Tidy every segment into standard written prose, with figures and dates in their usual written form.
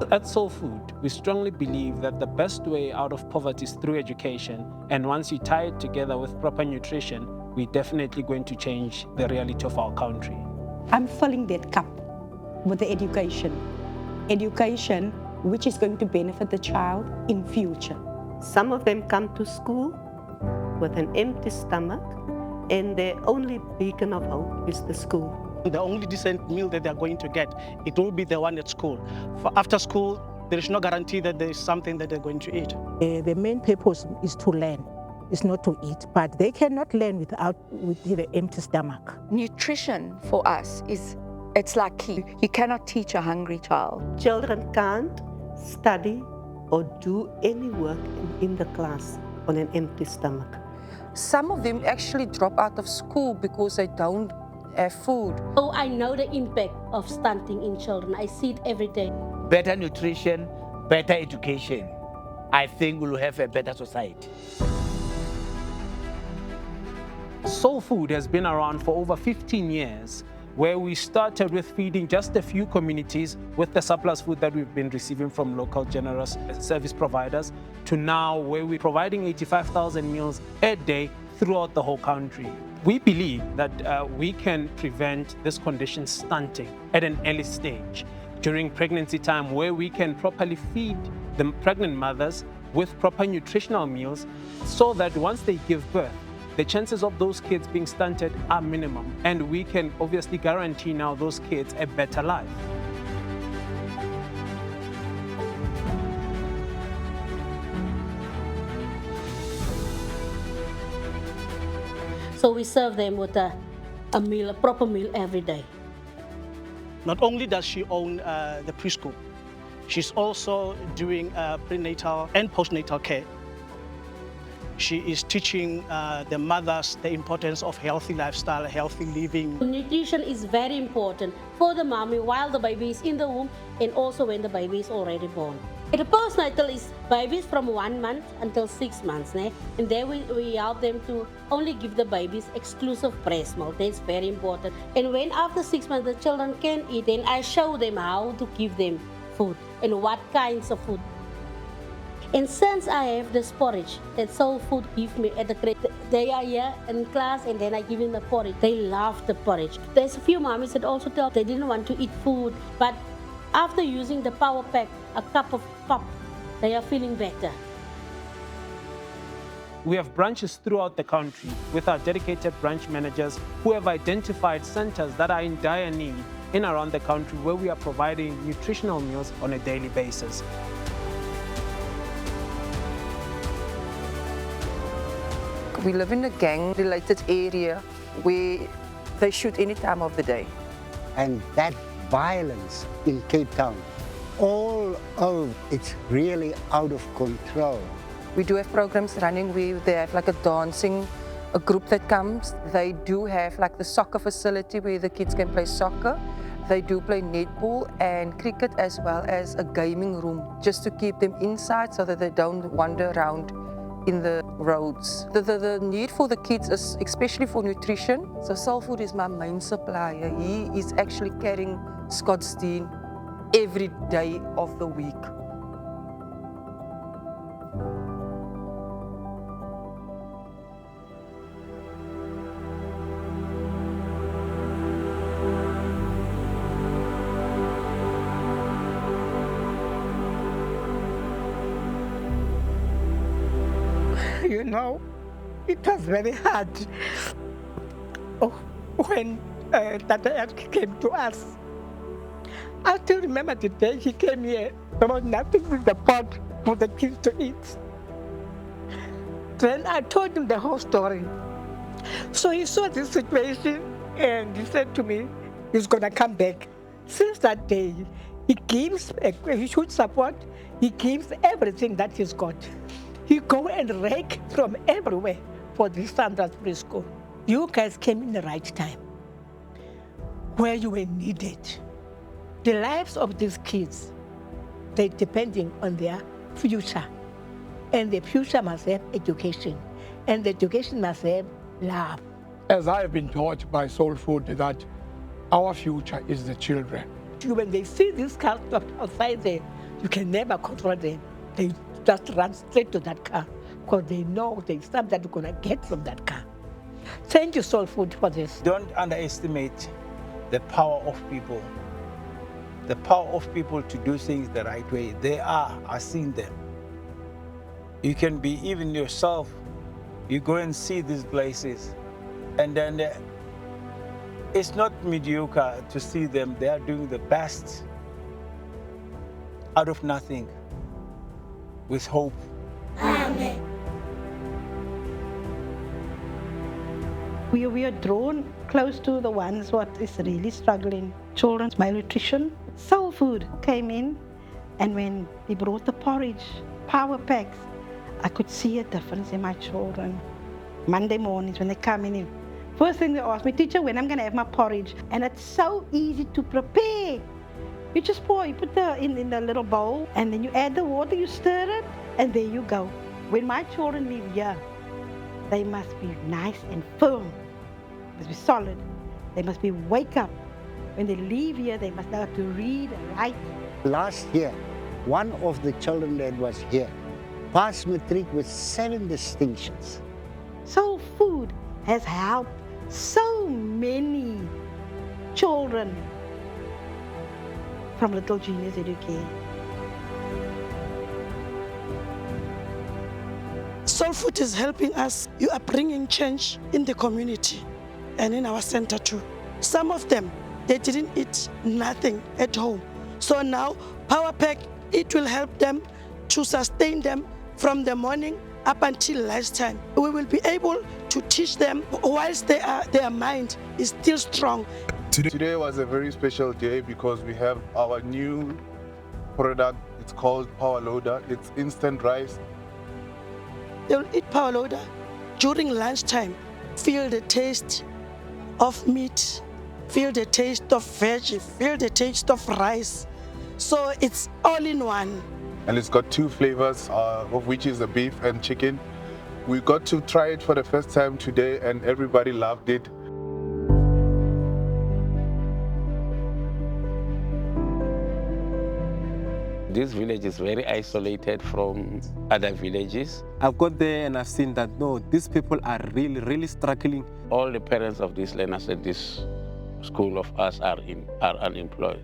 At Soul Food, we strongly believe that the best way out of poverty is through education, and once you tie it together with proper nutrition, we're definitely going to change the reality of our country. I'm filling that cup with the education which is going to benefit the child in future. Some of them come to school with an empty stomach, and their only beacon of hope is the school. The only decent meal that they're going to get, it will be the one at school. For after school, there is no guarantee that there is something that they're going to eat. The main purpose is to learn, it's not to eat, but they cannot learn with the empty stomach. Nutrition for us it's like key. You cannot teach a hungry child. Children can't study or do any work in the class on an empty stomach. Some of them actually drop out of school because they don't have food. Oh, I know the impact of stunting in children. I see it every day. Better nutrition, better education. I think we'll have a better society. Soul Food has been around for over 15 years, where we started with feeding just a few communities with the surplus food that we've been receiving from local generous service providers, to now where we're providing 85,000 meals a day throughout the whole country. We believe that we can prevent this condition, stunting, at an early stage during pregnancy time, where we can properly feed the pregnant mothers with proper nutritional meals, so that once they give birth, the chances of those kids being stunted are minimum, and we can obviously guarantee now those kids a better life. So we serve them with a proper meal every day. Not only does she own the preschool, she's also doing prenatal and postnatal care. She is teaching the mothers the importance of healthy lifestyle, healthy living. Nutrition is very important for the mommy while the baby is in the womb, and also when the baby is already born. The postnatal is babies from 1 month until 6 months, and there we help them to only give the babies exclusive breast milk. That's very important. And when after 6 months the children can eat, then I show them how to give them food and what kinds of food. And since I have this porridge that Soul Food give me at the grade, they are here in class, and then I give them the porridge. They love the porridge. There's a few mommies that also tell they didn't want to eat food, but after using the power pack, a cup of pop, they are feeling better. We have branches throughout the country with our dedicated branch managers who have identified centers that are in dire need in around the country, where we are providing nutritional meals on a daily basis. We live in a gang-related area where they shoot any time of the day. And that violence in Cape Town, it's really out of control. We do have programs running where they have like a group that comes. They do have like the soccer facility where the kids can play soccer. They do play netball and cricket, as well as a gaming room, just to keep them inside so that they don't wander around in the roads. The need for the kids is especially for nutrition. So Soul Food is my main supplier. He is actually carrying Scottsdene every day of the week. You know, it was very hard when Tata came to us. I still remember the day he came here. There was nothing in the pot for the kids to eat. Then I told him the whole story. So he saw this situation and he said to me, he's going to come back. Since that day, he gives a huge support. He gives everything that he's got. He go and rake from everywhere for the Sandra's preschool. You guys came in the right time, where you were needed. The lives of these kids, they're depending on their future. And the future must have education. And the education must have love. As I have been taught by Soul Food, that our future is the children. When they see these cars outside there, You can never control them. They just run straight to that car because they know there's something that you're going to get from that car. Thank you, Soul Food, for this. Don't underestimate the power of people. The power of people to do things the right way. I've seen them. You can be even yourself. You go and see these places, and then it's not mediocre to see them. They are doing the best out of nothing, with hope. Amen. We are drawn close to the ones what is really struggling. Children's malnutrition. Soul Food came in, and when they brought the porridge, power packs, I could see a difference in my children. Monday mornings when they come in, first thing they ask me, teacher, when I'm going to have my porridge? And it's so easy to prepare. You just pour, you put the in the little bowl, and then you add the water, you stir it, and there you go. When my children leave here, they must be nice and firm. They must be solid. They must be wake up. When they leave here, they must know how to read and write. Last year, one of the children that was here passed matric with 7 distinctions. Soul Food has helped so many children from Little Genius Educare. Soul Food is helping us. You are bringing change in the community and in our center too. Some of them, they didn't eat nothing at home. So now, Power Pack, it will help them to sustain them from the morning up until lunchtime. We will be able to teach them whilst their mind is still strong. Today was a very special day because we have our new product. It's called Power Loader. It's instant rice. They will eat Power Loader during lunchtime. Feel the taste of meat, feel the taste of veggie, feel the taste of rice. So it's all in one. And it's got 2 flavors, of which is the beef and chicken. We got to try it for the first time today and everybody loved it. This village is very isolated from other villages. I've got there and I've seen that, no, these people are really struggling. All the parents of these learners at this school of us are unemployed.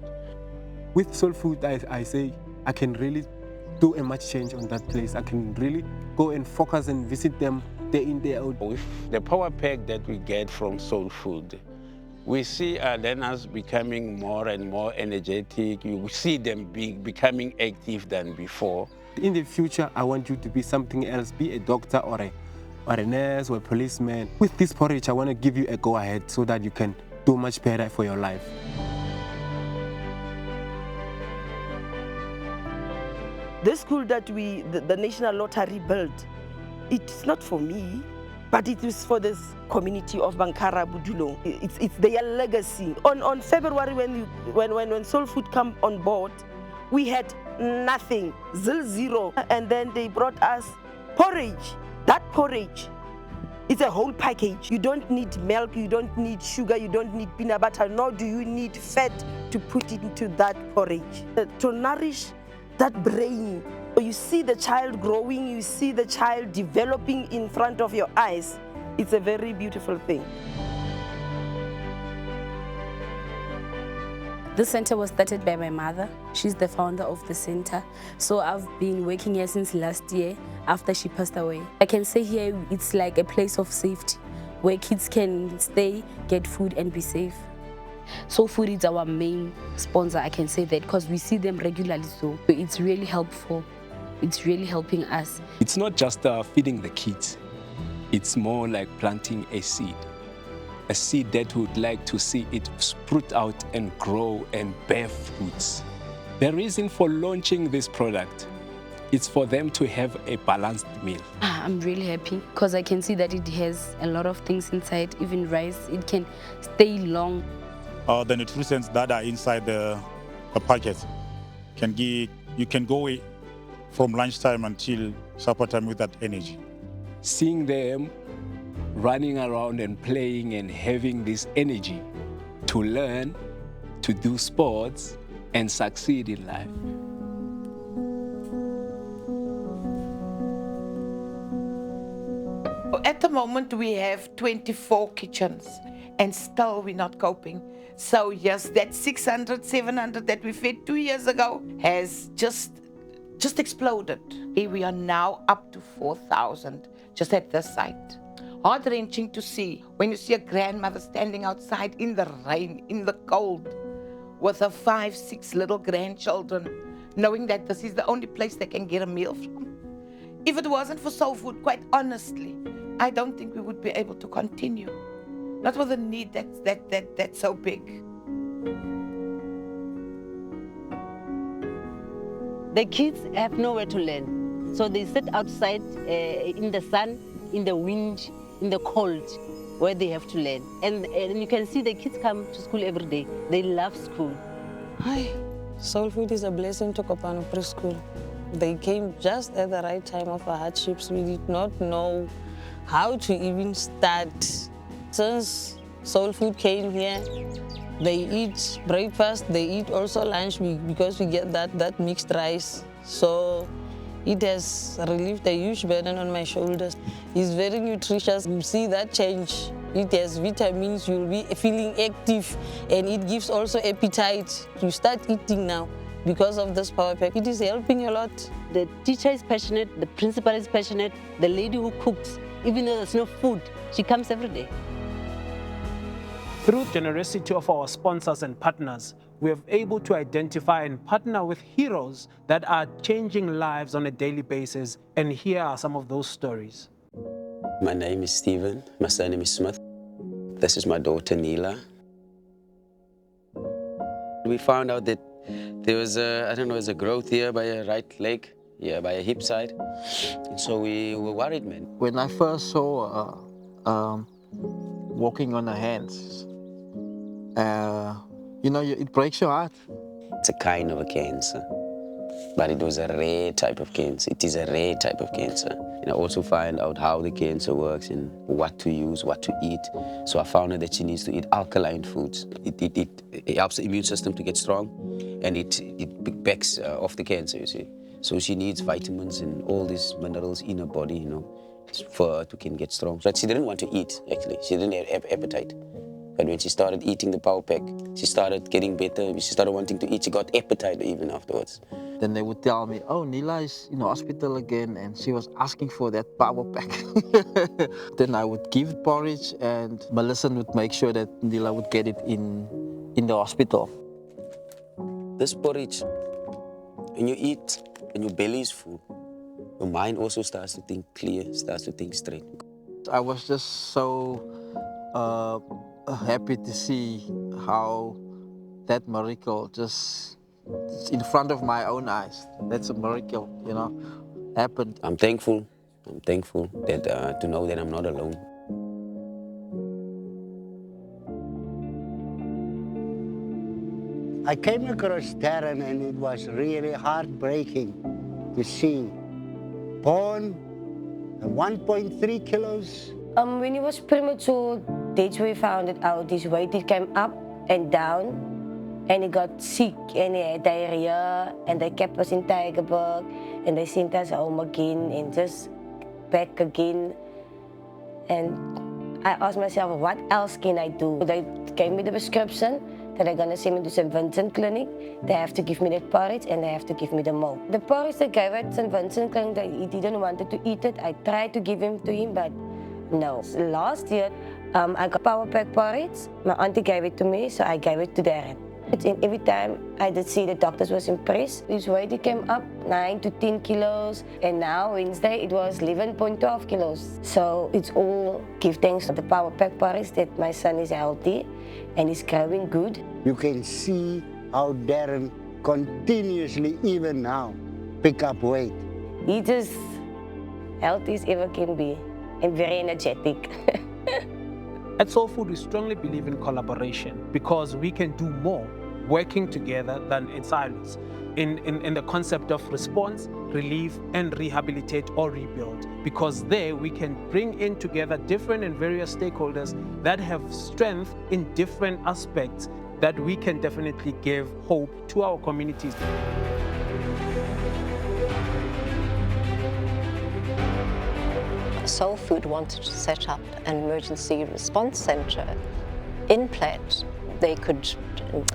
With Soul Food, I say, I can really do a much change on that place. I can really go and focus and visit them day in, day out. With the power pack that we get from Soul Food, we see our learners becoming more and more energetic. You see them becoming active than before. In the future, I want you to be something else, be a doctor or a nurse or a policeman. With this porridge, I want to give you a go-ahead so that you can do much better for your life. This school that the National Lottery built, it's not for me, but it is for this community of Bankara Budulo. It's their legacy. On February, when Soul Food come on board, we had nothing, zero. And then they brought us porridge. That porridge, it's a whole package. You don't need milk, you don't need sugar, you don't need peanut butter, nor do you need fat to put into that porridge. To nourish that brain. You see the child growing, you see the child developing in front of your eyes. It's a very beautiful thing. This center was started by my mother. She's the founder of the center. So I've been working here since last year after she passed away. I can say here it's like a place of safety where kids can stay, get food and be safe. Soul Food is our main sponsor, I can say that, because we see them regularly, so it's really helpful. It's really helping us. It's not just feeding the kids. It's more like planting a seed that would like to see it sprout out and grow and bear fruits. The reason for launching this product is for them to have a balanced meal. I'm really happy because I can see that it has a lot of things inside, even rice. It can stay long. The nutrients that are inside the packet you can go from lunchtime until supper time with that energy. Seeing them running around and playing and having this energy to learn, to do sports and succeed in life. At the moment, we have 24 kitchens, and still we're not coping. So yes, that 600, 700 that we fed 2 years ago has just exploded. We are now up to 4,000 just at this site. Heart-wrenching to see when you see a grandmother standing outside in the rain, in the cold, with her 5, 6 little grandchildren, knowing that this is the only place they can get a meal from. If it wasn't for soul food, quite honestly, I don't think we would be able to continue. Not with a need that's so big. The kids have nowhere to learn. So they sit outside in the sun, in the wind, in the cold, where they have to learn. And you can see the kids come to school every day. They love school. Hi, Soul Food is a blessing to Kopano Preschool. They came just at the right time of our hardships. We did not know how to even start. Since Soul Food came here, they eat breakfast, they eat also lunch because we get that mixed rice. So it has relieved a huge burden on my shoulders. It's very nutritious. You see that change. It has vitamins, you'll be feeling active, and it gives also appetite. You start eating now because of this power pack. It is helping a lot. The teacher is passionate, the principal is passionate, the lady who cooks, even though there's no food, she comes every day. Through the generosity of our sponsors and partners, we are able to identify and partner with heroes that are changing lives on a daily basis. And here are some of those stories. My name is Stephen. My surname is Smith. This is my daughter, Neela. We found out that there was a growth here by a right leg, by a hip side. And so we were worried, man. When I first saw walking on her hands, it breaks your heart. It's a kind of a cancer, but it was a rare type of cancer. It is a rare type of cancer. And I also find out how the cancer works and what to use, what to eat. So I found out that she needs to eat alkaline foods. It helps the immune system to get strong, and it backs off the cancer, you see. So she needs vitamins and all these minerals in her body, for her to can get strong. But she didn't want to eat, actually. She didn't have appetite. But when she started eating the power pack, she started getting better. She started wanting to eat. She got appetite even afterwards. Then they would tell me, oh, Neela is in the hospital again, and she was asking for that power pack. Then I would give porridge, and Melissa would make sure that Neela would get it in the hospital. This porridge, when you eat, when your belly is full, your mind also starts to think clear, starts to think straight. I was just so happy to see how that miracle just in front of my own eyes. That's a miracle, happened. I'm thankful that to know that I'm not alone. I came across Darren, and it was really heartbreaking to see born 1.3 kilos. When he was premature, that's where we found it out. His weight, it came up and down, and he got sick, and he had diarrhea, and they kept us in Tygerberg, and they sent us home again, and just back again. And I asked myself, what else can I do? They gave me the prescription that they're gonna send me to St. Vincent Clinic. They have to give me that porridge, and they have to give me the milk. The porridge they gave at St. Vincent Clinic, he didn't want to eat it. I tried to give him to him, but no. Last year, I got power pack porridge. My auntie gave it to me, so I gave it to Darren. And every time I did see the doctors was impressed. His weight came up 9 to 10 kilos, and now Wednesday it was 11.12 kilos. So it's all give thanks to the power pack porridge that my son is healthy and he's growing good. You can see how Darren continuously, even now, pick up weight. He just healthy as ever can be and very energetic. At Soul Food, we strongly believe in collaboration because we can do more working together than in silos. In the concept of response, relief, and rehabilitate or rebuild, because there we can bring in together different and various stakeholders that have strength in different aspects that we can definitely give hope to our communities. Soul Food wanted to set up an emergency response center in Platt. They could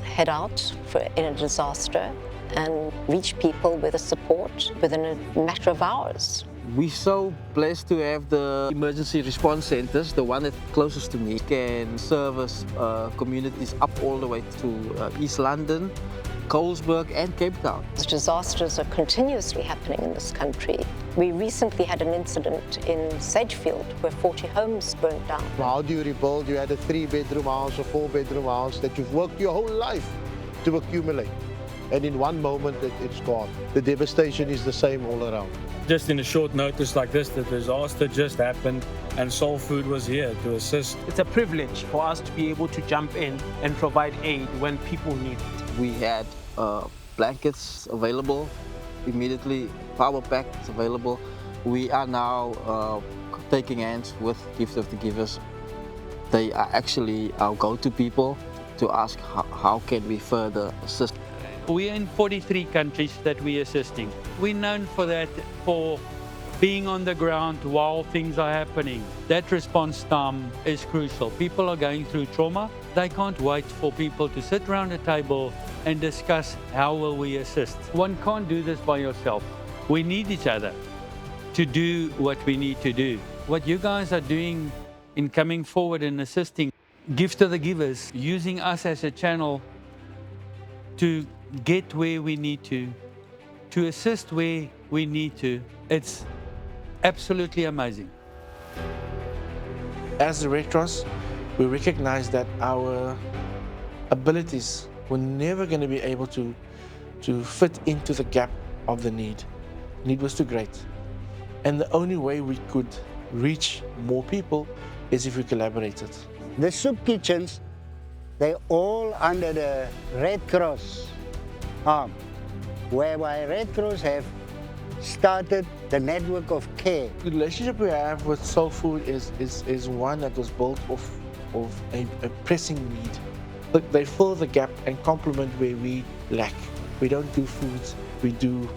head out in a disaster and reach people with the support within a matter of hours. We're so blessed to have the emergency response centers. The one that's closest to me can service communities up all the way to East London, Colesberg and Cape Town. Disasters are continuously happening in this country. We recently had an incident in Sedgefield where 40 homes burned down. How do you rebuild? You had a 3-bedroom house, a 4-bedroom house that you've worked your whole life to accumulate. And in one moment, it's gone. The devastation is the same all around. Just in a short notice like this, the disaster just happened and Soul Food was here to assist. It's a privilege for us to be able to jump in and provide aid when people need it. We had blankets available immediately, power packs available. We are now taking hands with Gift of the Givers. They are actually our go-to people to ask how can we further assist. We're in 43 countries that we're assisting. We're known for that, for being on the ground while things are happening. That response time is crucial. People are going through trauma. They can't wait for people to sit around a table and discuss how will we assist. One can't do this by yourself. We need each other to do what we need to do. What you guys are doing in coming forward and assisting Gift of the Givers, using us as a channel to get where we need to assist where we need to. It's absolutely amazing. As the Red Cross, we recognize that our abilities were never going to be able to fit into the gap of the need. Need was too great. And the only way we could reach more people is if we collaborated. The soup kitchens, they're all under the Red Cross arm, whereby Red Cross have started the network of care. The relationship we have with Soul Food is one that was built off of a pressing need. Look, they fill the gap and complement where we lack. We don't do foods, we do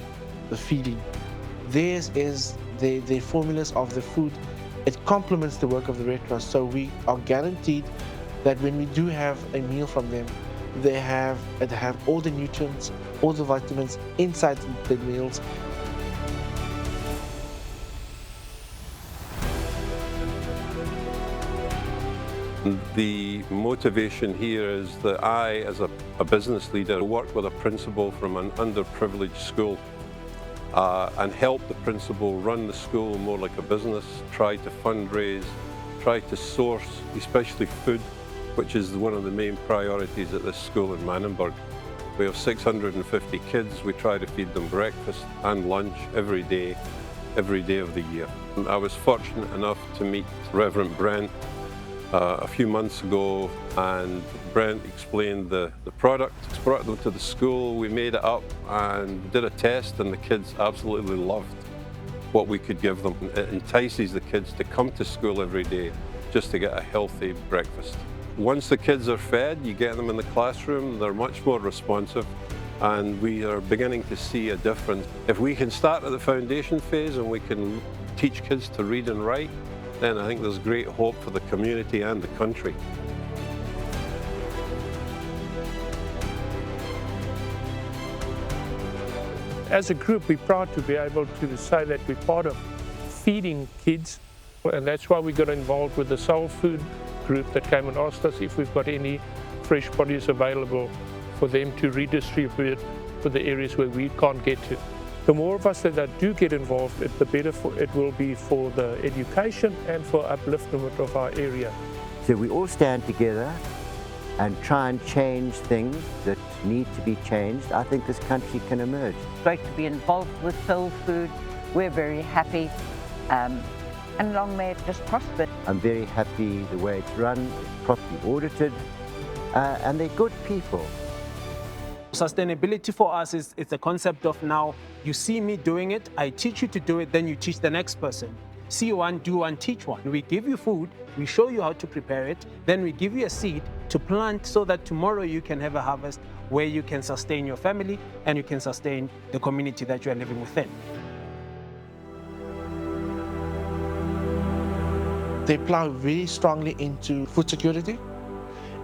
the feeding. Theirs is the formulas of the food. It complements the work of the Red Cross, so we are guaranteed that when we do have a meal from them, they have all the nutrients, all the vitamins inside the meals. The motivation here is that I, as a business leader, work with a principal from an underprivileged school and help the principal run the school more like a business, try to fundraise, try to source, especially food, which is one of the main priorities at this school in Manenberg. We have 650 kids. We try to feed them breakfast and lunch every day of the year. I was fortunate enough to meet Reverend Brent a few months ago, and Brent explained the product, brought them to the school, we made it up and did a test, and the kids absolutely loved what we could give them. It entices the kids to come to school every day just to get a healthy breakfast. Once the kids are fed, you get them in the classroom, they're much more responsive, and we are beginning to see a difference. If we can start at the foundation phase and we can teach kids to read and write, then I think there's great hope for the community and the country. As a group, we're proud to be able to say that we're part of feeding kids, and that's why we got involved with the Soul Food group that came and asked us if we've got any fresh produce available for them to redistribute for the areas where we can't get to. The more of us that do get involved, the better it will be for the education and for upliftment of our area. So we all stand together and try and change things that need to be changed. I think this country can emerge. Great to be involved with Soul Food. We're very happy, and long may it just prosper. I'm very happy the way it's run, it's properly audited, and they're good people. Sustainability for us is it's a concept of now, you see me doing it, I teach you to do it, then you teach the next person. See one, do one, teach one. We give you food, we show you how to prepare it, then we give you a seed to plant so that tomorrow you can have a harvest where you can sustain your family and you can sustain the community that you are living within. They plow very strongly into food security,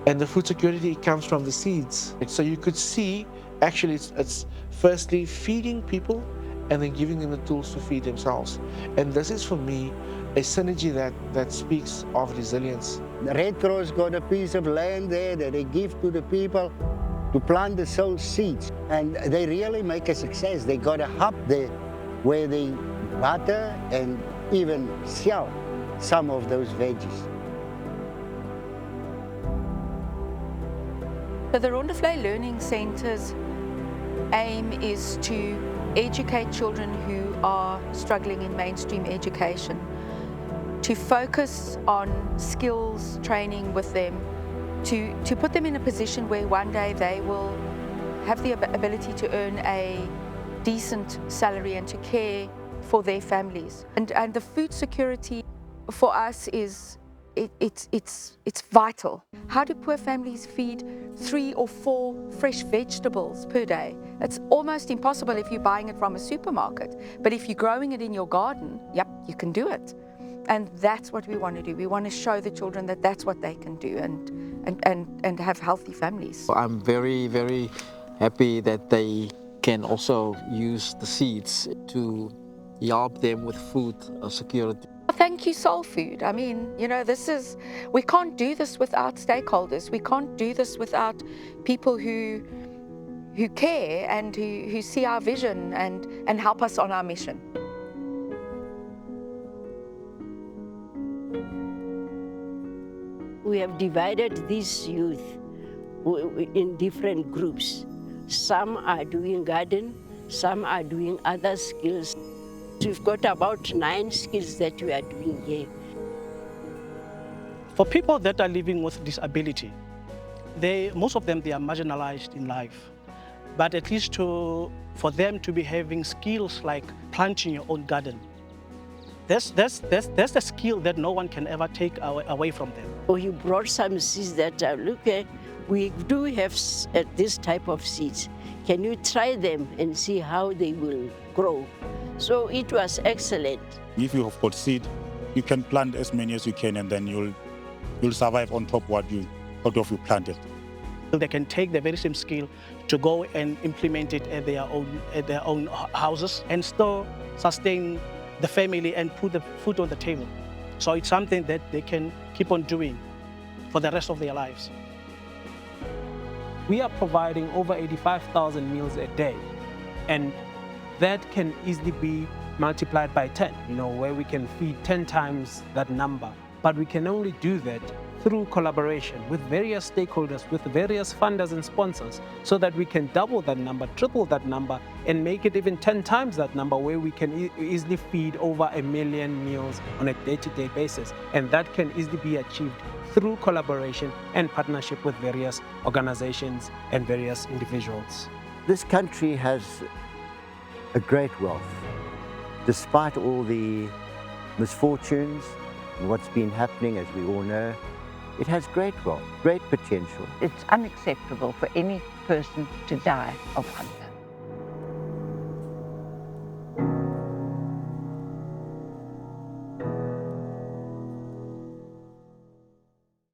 and the food security comes from the seeds. So you could see, actually, it's firstly feeding people and then giving them the tools to feed themselves. And this is, for me, a synergy that speaks of resilience. The Red Cross got a piece of land there that they give to the people to plant the soul seeds. And they really make a success. They got a hub there where they butter and even sell some of those veggies. So the Rondevlei Learning Centre's aim is to educate children who are struggling in mainstream education, to focus on skills training with them, to put them in a position where one day they will have the ability to earn a decent salary and to care for their families. And the food security for us is it's vital. How do poor families feed 3 or 4 fresh vegetables per day? It's almost impossible if you're buying it from a supermarket. But if you're growing it in your garden, yep, you can do it. And that's what we want to do. We want to show the children that that's what they can do and have healthy families. I'm very, very happy that they can also use the seeds to help them with food security. Thank you, Soul Food. I mean, you know, we can't do this without stakeholders. We can't do this without people who care and who see our vision and help us on our mission. We have divided these youth in different groups. Some are doing garden, some are doing other skills. We've got about 9 skills that we are doing here. For people that are living with disability, most of them, they are marginalized in life. But at least for them to be having skills like planting your own garden, that's a skill that no one can ever take away from them. Oh, you brought some seeds that look at, we do have this type of seeds. Can you try them and see how they will grow? So it was excellent. If you have got seed, you can plant as many as you can, and then you'll survive on top what you planted. They can take the very same skill to go and implement it at their own houses and still sustain the family and put the food on the table. So it's something that they can keep on doing for the rest of their lives. We are providing over 85,000 meals a day, and that can easily be multiplied by 10, where we can feed 10 times that number. But we can only do that through collaboration with various stakeholders, with various funders and sponsors, so that we can double that number, triple that number, and make it even 10 times that number, where we can easily feed over 1 million meals on a day-to-day basis. And that can easily be achieved through collaboration and partnership with various organizations and various individuals. This country has a great wealth. Despite all the misfortunes and what's been happening, as we all know, it has great wealth, great potential. It's unacceptable for any person to die of hunger.